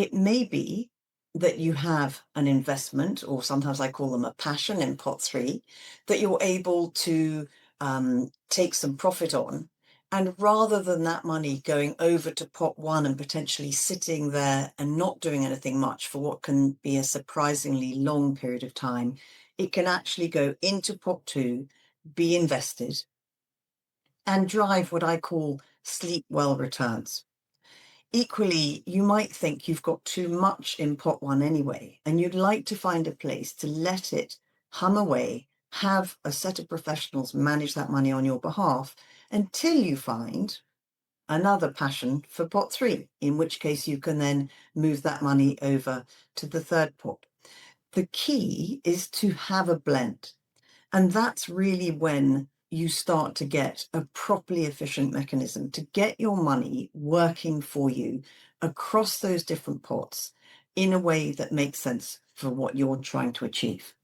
It may be that you have an investment, or sometimes I call them a passion in pot three, that you're able to take some profit on. And rather than that money going over to pot one and potentially sitting there and not doing anything much for what can be a surprisingly long period of time, it can actually go into pot two, be invested, and drive what I call sleep well returns. Equally, you might think you've got too much in pot one anyway, and you'd like to find a place to let it hum away, have a set of professionals manage that money on your behalf until you find another passion for pot three, in which case you can then move that money over to the third pot. The key is to have a blend. And that's really when you start to get a properly efficient mechanism to get your money working for you across those different pots in a way that makes sense for what you're trying to achieve.